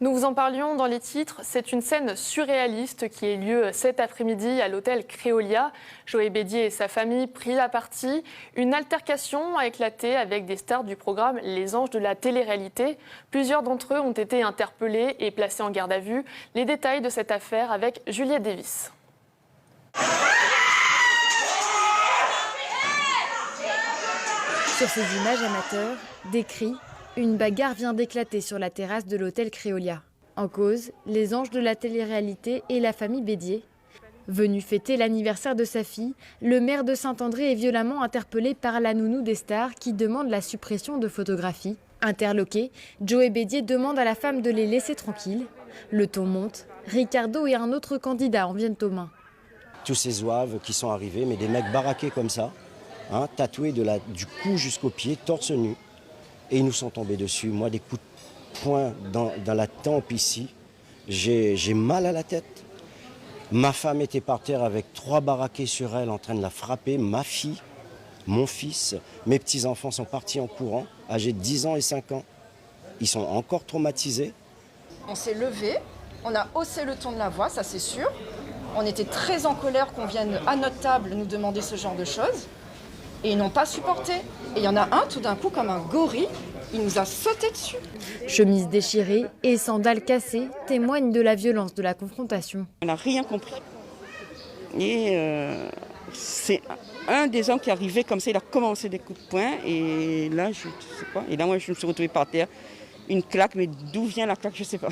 Nous vous en parlions dans les titres, c'est une scène surréaliste qui a eu lieu cet après-midi à l'hôtel Créolia. Joey Bédier et sa famille pris à partie. Une altercation a éclaté avec des stars du programme Les Anges de la télé-réalité. Plusieurs d'entre eux ont été interpellés et placés en garde à vue. Les détails de cette affaire avec Juliette Davis. Sur ces images amateurs, des cris, une bagarre vient d'éclater sur la terrasse de l'hôtel Créolia. En cause, les anges de la télé-réalité et la famille Bédier. Venu fêter l'anniversaire de sa fille, le maire de Saint-André est violemment interpellé par la nounou des stars qui demande la suppression de photographies. Interloqué, Joey Bédier demande à la femme de les laisser tranquilles. Le ton monte, Ricardo et un autre candidat en viennent aux mains. Tous ces zouaves qui sont arrivés, mais des mecs baraqués comme ça, tatoués du cou jusqu'aux pieds, torse nu. Et ils nous sont tombés dessus. Moi, des coups de poing dans la tempe ici. J'ai mal à la tête. Ma femme était par terre avec 3 baraqués sur elle en train de la frapper. Ma fille, mon fils, mes petits-enfants sont partis en courant, âgés de 10 ans et 5 ans. Ils sont encore traumatisés. On s'est levé, on a haussé le ton de la voix, ça c'est sûr. On était très en colère qu'on vienne à notre table nous demander ce genre de choses. Et ils n'ont pas supporté. Et il y en a un, tout d'un coup, comme un gorille, il nous a sauté dessus. Chemise déchirée et sandales cassées témoignent de la violence de la confrontation. On n'a rien compris. Et c'est un des hommes qui arrivait comme ça, il a commencé des coups de poing. Et là, je sais pas. Et là, moi, je me suis retrouvée par terre. Une claque, mais d'où vient la claque, je ne sais pas.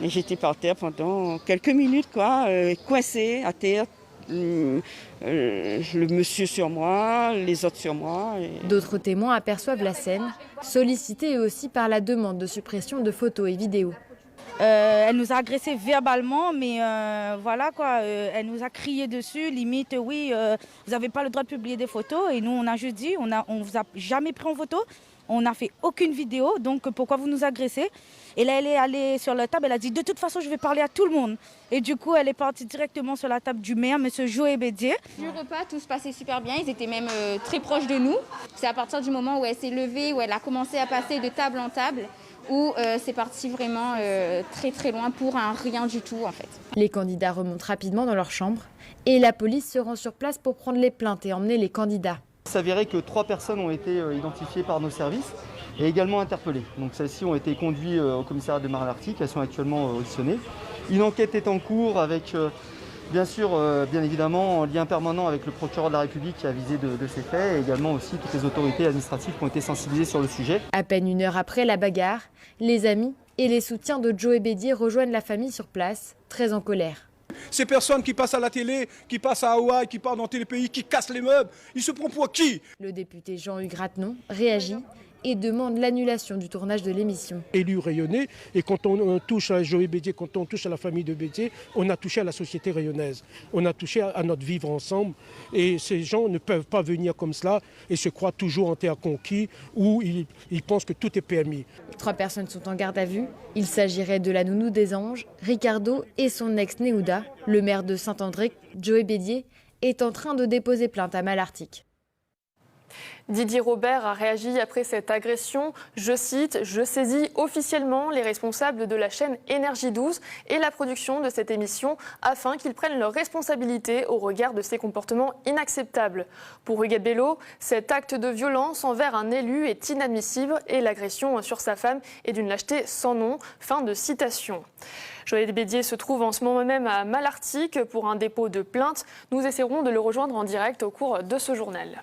Et j'étais par terre pendant quelques minutes, coincée à terre. Le monsieur sur moi, les autres sur moi. D'autres témoins aperçoivent la scène, sollicités eux aussi par la demande de suppression de photos et vidéos. Elle nous a agressés verbalement, mais elle nous a crié dessus, limite, oui, vous n'avez pas le droit de publier des photos. Et nous, on a juste dit, on ne vous a jamais pris en photo, on n'a fait aucune vidéo, donc pourquoi vous nous agressez? Et là, elle est allée sur la table, elle a dit, de toute façon, je vais parler à tout le monde. Et du coup, elle est partie directement sur la table du maire, M. Joey Bédier. Du repas, tout se passait super bien, ils étaient même très proches de nous. C'est à partir du moment où elle s'est levée, où elle a commencé à passer de table en table, où c'est parti vraiment très très loin pour un rien du tout en fait. Les candidats remontent rapidement dans leur chambre et la police se rend sur place pour prendre les plaintes et emmener les candidats. Il s'avérait que 3 personnes ont été identifiées par nos services et également interpellées. Donc celles-ci ont été conduites au commissariat de Marne-l'Arctique, elles sont actuellement auditionnées. Une enquête est en cours avec, bien évidemment, en lien permanent avec le procureur de la République qui a avisé de ces faits et également aussi toutes les autorités administratives qui ont été sensibilisées sur le sujet. À peine 1 heure après la bagarre, les amis et les soutiens de Joey Bédier rejoignent la famille sur place, très en colère. Ces personnes qui passent à la télé, qui passent à Hawaï, qui partent dans tous les pays, qui cassent les meubles, ils se prennent pour qui? Le député Jean-Hugues Ratenon réagit et demande l'annulation du tournage de l'émission. Élu rayonné, et quand on touche à Joey Bédier, quand on touche à la famille de Bédier, on a touché à la société rayonnaise. On a touché à notre vivre ensemble. Et ces gens ne peuvent pas venir comme cela et se croient toujours en terre conquis où ils pensent que tout est permis. 3 personnes sont en garde à vue. Il s'agirait de la nounou des anges, Ricardo et son ex Néouda. Le maire de Saint-André, Joey Bédier, est en train de déposer plainte à Malartic. Didier Robert a réagi après cette agression. Je cite, « Je saisis officiellement les responsables de la chaîne Énergie 12 et la production de cette émission afin qu'ils prennent leurs responsabilités au regard de ces comportements inacceptables. » Pour Huguette Bello, cet acte de violence envers un élu est inadmissible et l'agression sur sa femme est d'une lâcheté sans nom. Fin de citation. Joey Bédier se trouve en ce moment même à Malartic pour un dépôt de plainte. Nous essaierons de le rejoindre en direct au cours de ce journal.